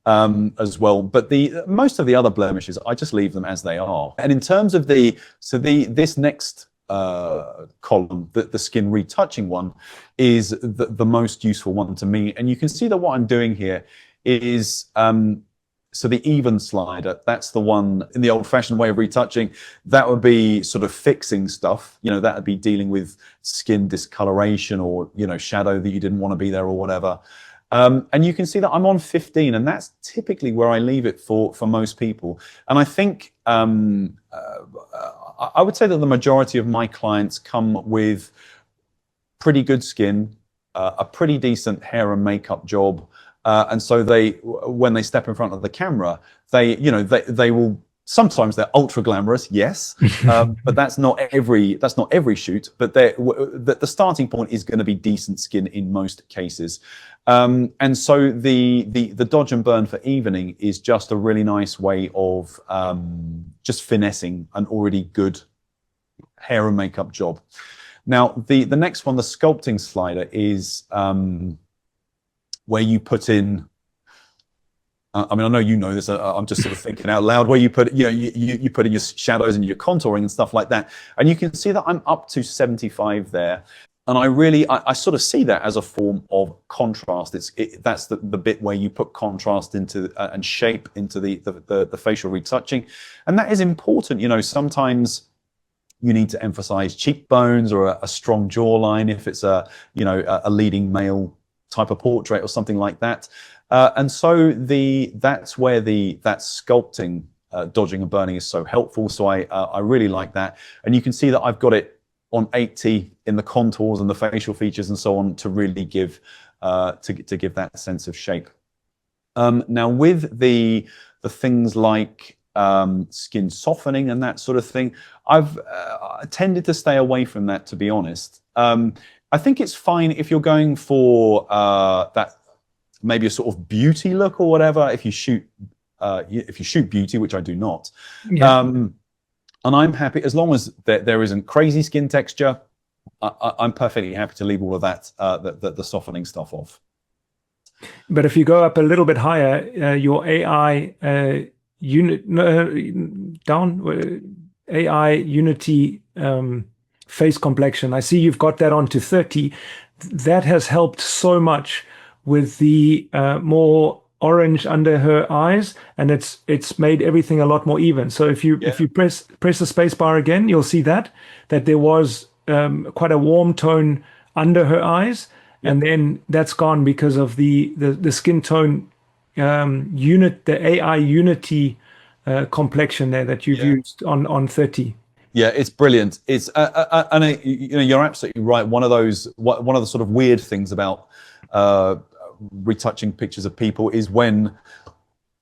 Speaker 2: as well. But most of the other blemishes, I just leave them as they are. And in terms of this next column, the skin retouching one, is the most useful one to me. And you can see that what I'm doing here is so the even slider, that's the one in the old-fashioned way of retouching. That would be sort of fixing stuff. You know, that would be dealing with skin discoloration, or, you know, shadow that you didn't want to be there or whatever. And you can see that I'm on 15, and that's typically where I leave it for most people. And I think I would say that the majority of my clients come with pretty good skin, a pretty decent hair and makeup job. And so when they step in front of the camera, they will, sometimes they're ultra glamorous, yes, but that's not every shoot. But the starting point is going to be decent skin in most cases. And so the dodge and burn for evening is just a really nice way of just finessing an already good hair and makeup job. Now, the next one, the sculpting slider, is where you put in, I mean, I know you know this, I'm just sort of thinking out loud, where you put, you know, you put in your shadows and your contouring and stuff like that. And you can see that I'm up to 75 there. I sort of see that as a form of contrast. That's the bit where you put contrast into and shape into the facial retouching, and that is important. You know, sometimes you need to emphasize cheekbones or a strong jawline if it's a leading male type of portrait or something like that. And so that's where that sculpting, dodging and burning is so helpful. So I really like that, and you can see that I've got it on 80 in the contours and the facial features and so on to really give to give that sense of shape. Now with the things like skin softening and that sort of thing, I've tended to stay away from that, to be honest. I think it's fine if you're going for that maybe a sort of beauty look or whatever. If you shoot beauty, which I do not. Yeah. And I'm happy as long as there isn't crazy skin texture. I'm perfectly happy to leave all of that, the softening stuff off.
Speaker 1: But if you go up a little bit higher, your AI AI Unity face complexion, I see you've got that onto 30. That has helped so much with the more orange under her eyes, and it's made everything a lot more even. So if you press the space bar again, you'll see that there was quite a warm tone under her eyes, and then that's gone because of the skin tone the AI Unity complexion there that you've used on 30.
Speaker 2: Yeah, it's brilliant. It's and you're absolutely right. One of the sort of weird things about retouching pictures of people is when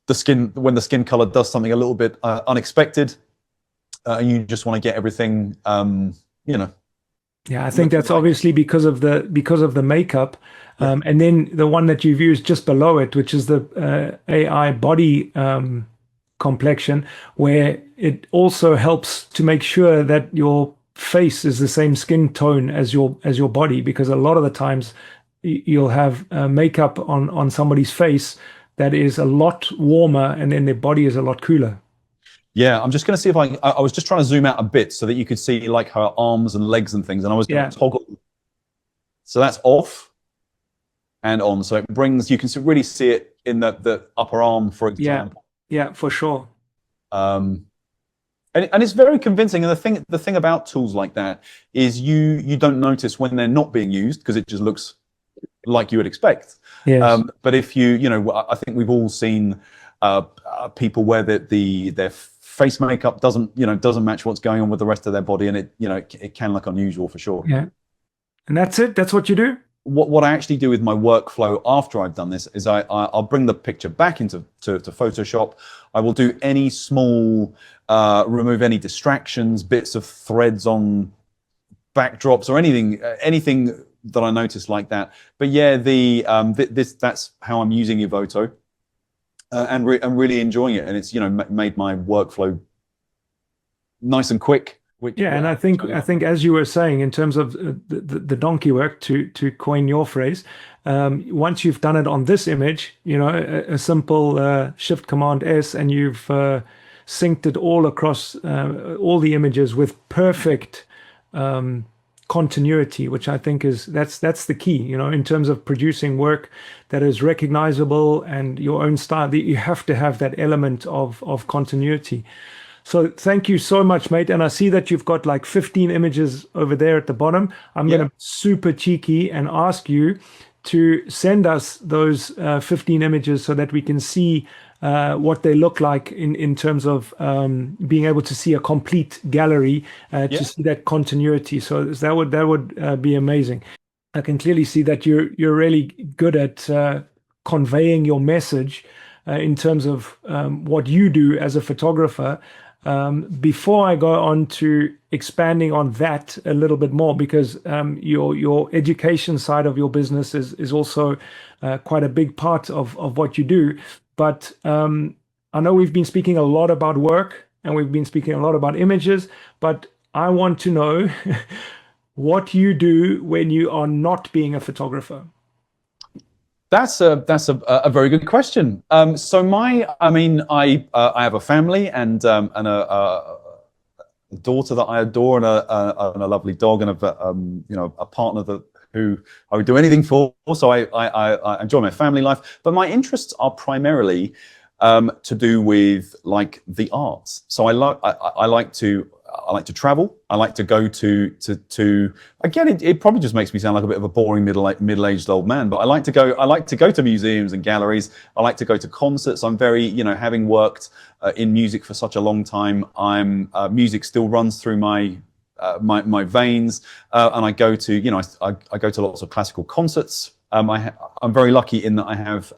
Speaker 2: the skin color does something a little bit unexpected, and you just want to get everything
Speaker 1: Yeah, I think that's obviously because of the makeup, and then the one that you've used just below it, which is the AI body complexion, where it also helps to make sure that your face is the same skin tone as your body, because a lot of the times you'll have makeup on somebody's face that is a lot warmer, and then their body is a lot cooler.
Speaker 2: Yeah, I'm just going to see if I was just trying to zoom out a bit so that you could see like her arms and legs and things, and I was going to toggle. So that's off and on, so it brings, you can really see it in the upper arm, for example.
Speaker 1: Yeah, for sure.
Speaker 2: And it's very convincing. And the thing about tools like that is you don't notice when they're not being used, because it just looks like you would expect.
Speaker 1: Yes.
Speaker 2: But if I think we've all seen people where their face makeup doesn't match what's going on with the rest of their body, and it can look unusual for sure.
Speaker 1: Yeah. And that's it. That's what you do.
Speaker 2: What I actually do with my workflow after I've done this is I'll bring the picture back into Photoshop. I will do any small, remove any distractions, bits of threads on backdrops or anything that I notice like that. But yeah, that's how I'm using Evoto, and really enjoying it. And it's made my workflow nice and quick.
Speaker 1: And I think as you were saying, in terms of the donkey work, to coin your phrase, once you've done it on this image, a simple Shift Command S, and you've synced it all across all the images with perfect continuity, which I think that's the key, in terms of producing work that is recognizable and your own style. You have to have that element of continuity. So thank you so much, mate. And I see that you've got like 15 images over there at the bottom. I'm going to be super cheeky and ask you to send us those 15 images so that we can see what they look like in terms of being able to see a complete gallery, to see that continuity. So that would be amazing. I can clearly see that you're really good at conveying your message in terms of what you do as a photographer. Before I go on to expanding on that a little bit more, because your education side of your business is also quite a big part of what you do. But I know we've been speaking a lot about work, and we've been speaking a lot about images, but I want to know what you do when you are not being a photographer.
Speaker 2: That's a very good question. So I have a family and a daughter that I adore, and a lovely dog, and a partner who I would do anything for. So I enjoy my family life, but my interests are primarily to do with like the arts. So I like to travel. I like to go to again, it probably just makes me sound like a bit of a boring middle-aged old man, but I like to go to museums and galleries. I like to go to concerts. I'm very, having worked in music for such a long time, music still runs through my veins, and I go to, I go to lots of classical concerts. I'm very lucky in that I have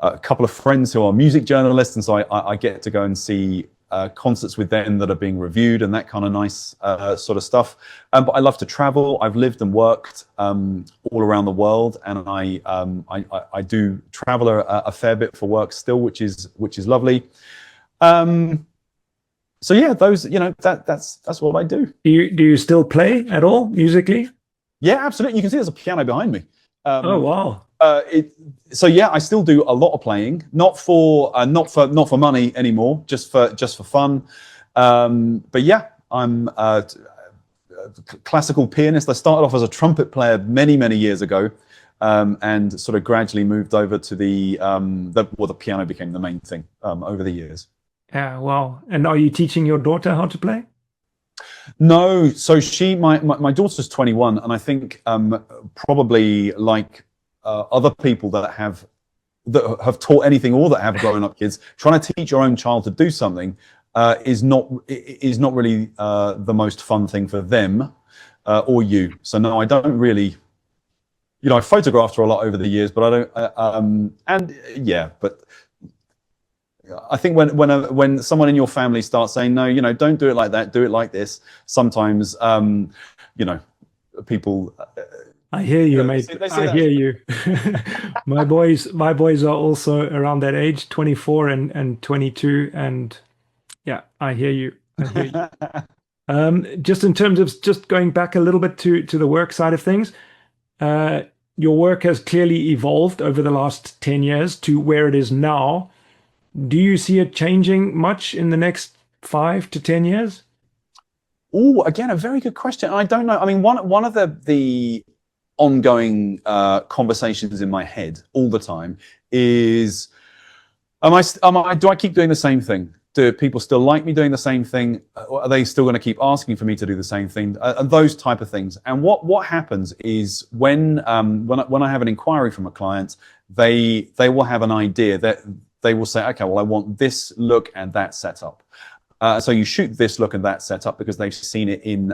Speaker 2: a couple of friends who are music journalists, and so I get to go and see concerts with them that are being reviewed and that kind of nice sort of stuff. But I love to travel. I've lived and worked all around the world, and I do travel a fair bit for work still, which is lovely. So yeah, those, that's what I do.
Speaker 1: Do you still play at all musically?
Speaker 2: Yeah, absolutely. You can see there's a piano behind me.
Speaker 1: Oh wow.
Speaker 2: So yeah, I still do a lot of playing, not for money anymore, just for fun. But yeah, I'm a classical pianist. I started off as a trumpet player many years ago, and sort of gradually moved over to the piano became the main thing over the years.
Speaker 1: Yeah, wow. And are you teaching your daughter how to play?
Speaker 2: No, so my daughter's 21, and I think probably like other people that have taught anything or that have grown up kids, trying to teach your own child to do something is not really the most fun thing for them or you. So no, I don't really. I photographed her a lot over the years, but I don't. And yeah, but I think when someone in your family starts saying no, don't do it like that, do it like this. Sometimes people.
Speaker 1: I hear you, mate. I hear you. My boys are also around that age, 24 and 22, and yeah, I hear you. Just in terms of just going back a little bit to the work side of things, your work has clearly evolved over the last 10 years to where it is now. Do you see it changing much in the next 5 to 10 years?
Speaker 2: Oh, again, a very good question. I don't know. I mean, one of the ongoing conversations in my head all the time is, do I keep doing the same thing? Do people still like me doing the same thing? Are they still going to keep asking for me to do the same thing? And those type of things. And what happens is when I have an inquiry from a client, they will have an idea that they will say, okay, well, I want this look and that setup. So you shoot this look and that setup because they've seen it in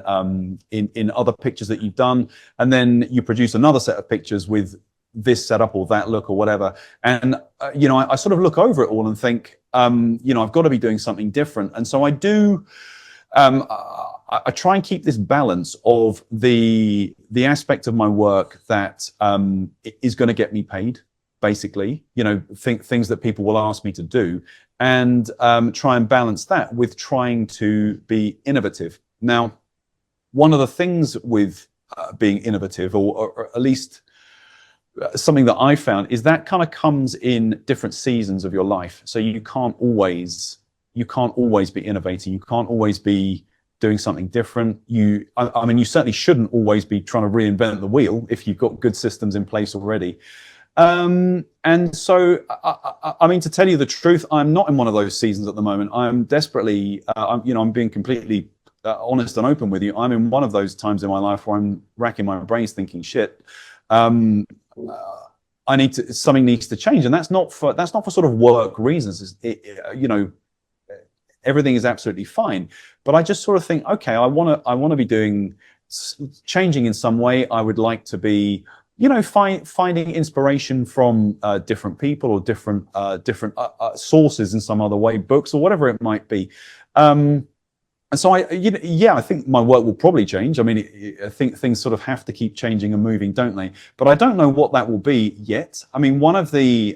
Speaker 2: other pictures that you've done, and then you produce another set of pictures with this setup or that look or whatever. And I sort of look over it all and think, I've got to be doing something different. And so I do. I try and keep this balance of the aspect of my work that is going to get me paid, basically, things that people will ask me to do, and try and balance that with trying to be innovative. Now, one of the things with being innovative, or at least something that I found, is that kind of comes in different seasons of your life. So you can't always be innovating. You can't always be doing something different. I mean, you certainly shouldn't always be trying to reinvent the wheel if you've got good systems in place already. And so, I mean, to tell you the truth, I'm not in one of those seasons at the moment. I'm desperately, I'm being completely honest and open with you. I'm in one of those times in my life where I'm racking my brains thinking, shit, something needs to change. And that's not for sort of work reasons. Everything is absolutely fine. But I just sort of think, okay, I want to be changing in some way. I would like to be, finding inspiration from different people or different sources in some other way, books or whatever it might be. And so I think my work will probably change. I mean, I think things sort of have to keep changing and moving, don't they? But I don't know what that will be yet. I mean, one of the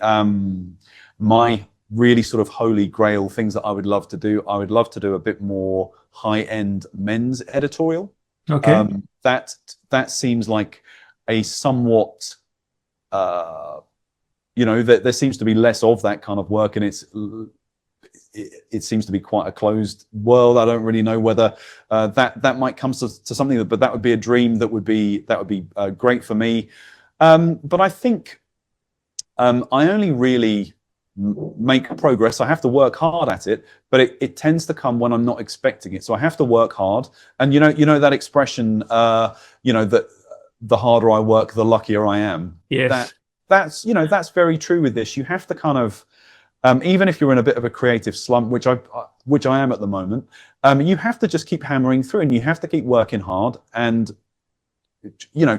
Speaker 2: my really sort of holy grail things that I would love to do a bit more high-end men's editorial.
Speaker 1: Okay.
Speaker 2: That seems like a somewhat, there seems to be less of that kind of work, and it seems to be quite a closed world. I don't really know whether that might come to something, but that would be a dream that would be great for me. But I think I only really make progress. I have to work hard at it, but it tends to come when I'm not expecting it. So I have to work hard. And you know that expression, that the harder I work, the luckier I am.
Speaker 1: Yes.
Speaker 2: That's very true with this. You have to kind of, even if you're in a bit of a creative slump, which I am at the moment, you have to just keep hammering through, and you have to keep working hard, and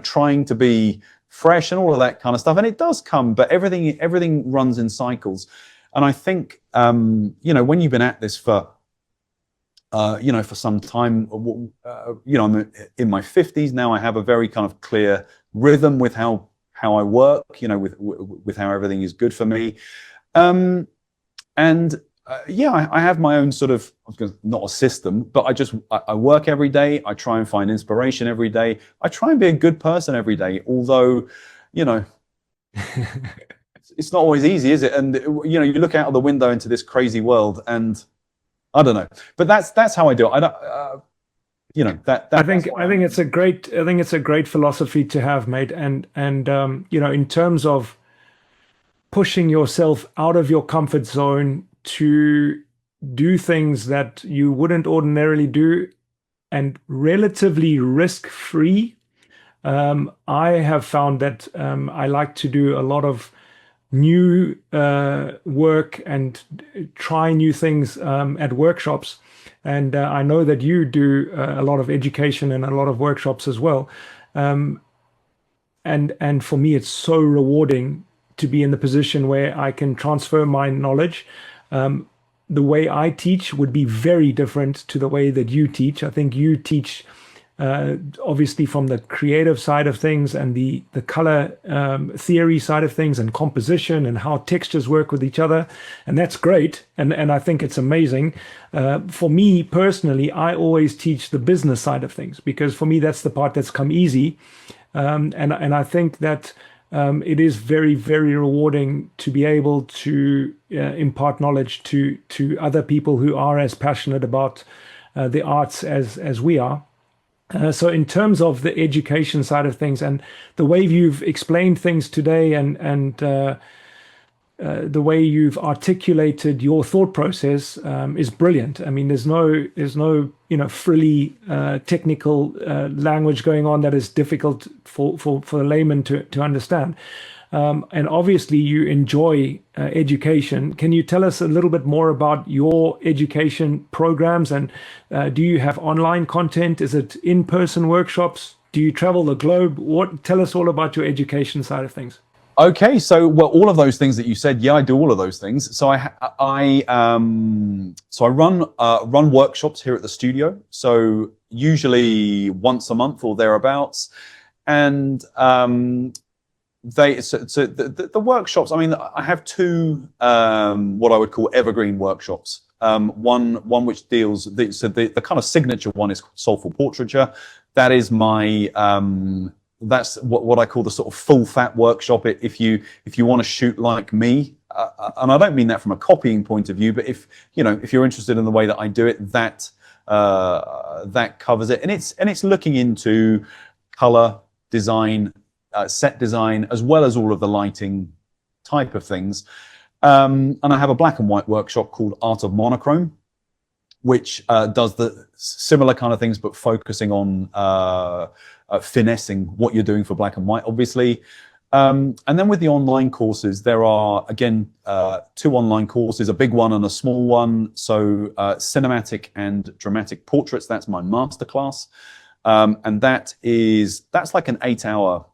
Speaker 2: trying to be fresh and all of that kind of stuff. And it does come, but everything runs in cycles. And I think when you've been at this for for some time, I'm in my 50s now. I have a very kind of clear rhythm with how I work, with how everything is good for me. I have my own sort of, not a system, but I work every day. I try and find inspiration every day. I try and be a good person every day, although, it's not always easy, is it? And, you look out of the window into this crazy world, and I don't know, but that's how I do it. I don't,
Speaker 1: I think it's a great philosophy to have, mate. And in terms of pushing yourself out of your comfort zone to do things that you wouldn't ordinarily do, and relatively risk-free. I have found that I like to do a lot of new work and try new things at workshops. And I know that you do a lot of education and a lot of workshops as well. And for me, it's so rewarding to be in the position where I can transfer my knowledge. The way I teach would be very different to the way that you teach. I think you teach obviously from the creative side of things and the color theory side of things and composition and how textures work with each other. And that's great. And I think it's amazing. For me personally, I always teach the business side of things, because for me, that's the part that's come easy. And I think that it is very, very rewarding to be able to impart knowledge to other people who are as passionate about the arts as we are. So in terms of the education side of things and the way you've explained things today, and the way you've articulated your thought process is brilliant. I mean, there's no frilly technical language going on that is difficult for the layman to understand. And obviously you enjoy education. Can you tell us a little bit more about your education programs? And do you have online content? Is it in-person workshops? Do you travel the globe? Tell us all about your education side of things.
Speaker 2: Okay, so all of those things that you said, yeah, I do all of those things. So I run workshops here at the studio. So usually once a month or thereabouts, and the workshops. I mean, I have two what I would call evergreen workshops. One which deals the kind of signature one is soulful portraiture. That is my that's what I call the sort of full fat workshop. If you want to shoot like me, and I don't mean that from a copying point of view, but if you're interested in the way that I do it, that covers it. And it's looking into color design, set design, as well as all of the lighting type of things. And I have a black and white workshop called Art of Monochrome, which does the similar kind of things, but focusing on finessing what you're doing for black and white, obviously. And then with the online courses, there are, again, two online courses, a big one and a small one. So cinematic and dramatic portraits, that's my masterclass. And that's like an 8-hour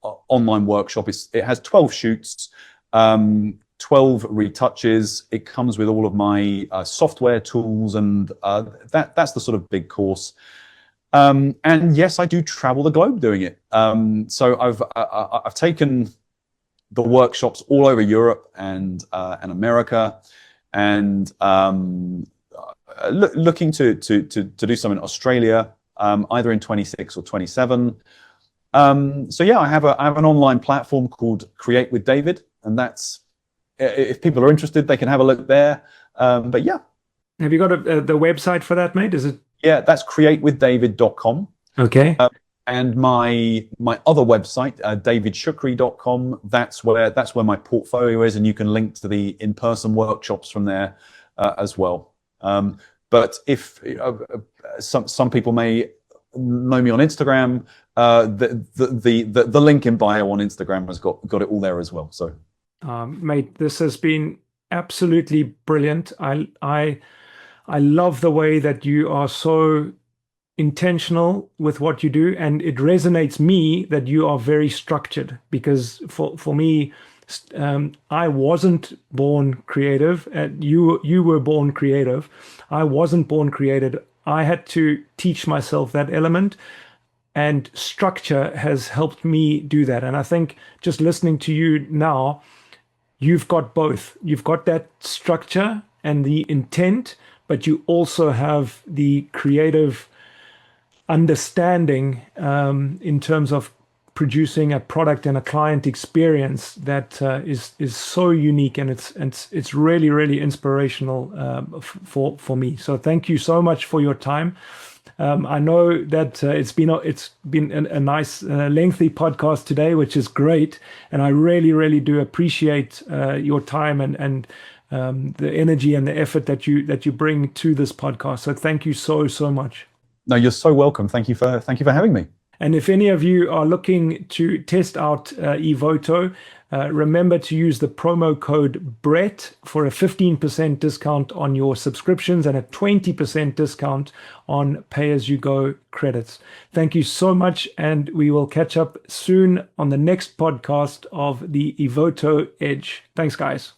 Speaker 2: online workshop. It has 12 shoots, 12 retouches. It comes with all of my software tools, and that's the sort of big course. And yes, I do travel the globe doing it. So I've taken the workshops all over Europe and America, and looking to do some in Australia, either in 26 or 27. So yeah, I have an online platform called Create with David, and that's, if people are interested, they can have a look there. But yeah.
Speaker 1: Have you got the website for that, mate? Is it?
Speaker 2: Yeah, that's createwithdavid.com.
Speaker 1: Okay.
Speaker 2: And my other website, davidshukry.com, that's where my portfolio is, and you can link to the in-person workshops from there as well. But if some people may know me on Instagram, the link in bio on Instagram has got it all there as well. So,
Speaker 1: mate, this has been absolutely brilliant. I love the way that you are so intentional with what you do, and it resonates me that you are very structured, because for me, I wasn't born creative, and you were born creative. I wasn't born creative. I had to teach myself that element, and structure has helped me do that. And I think just listening to you now, you've got both. You've got that structure and the intent, but you also have the creative understanding in terms of producing a product and a client experience that is so unique, and it's really, really inspirational for me. So thank you so much for your time. I know that it's been a nice lengthy podcast today, which is great, and I really, really do appreciate your time and the energy and the effort that you bring to this podcast. So thank you so much.
Speaker 2: No, you're so welcome. Thank you for having me.
Speaker 1: And if any of you are looking to test out Evoto, remember to use the promo code BRETT for a 15% discount on your subscriptions and a 20% discount on pay-as-you-go credits. Thank you so much, and we will catch up soon on the next podcast of the Evoto Edge. Thanks, guys.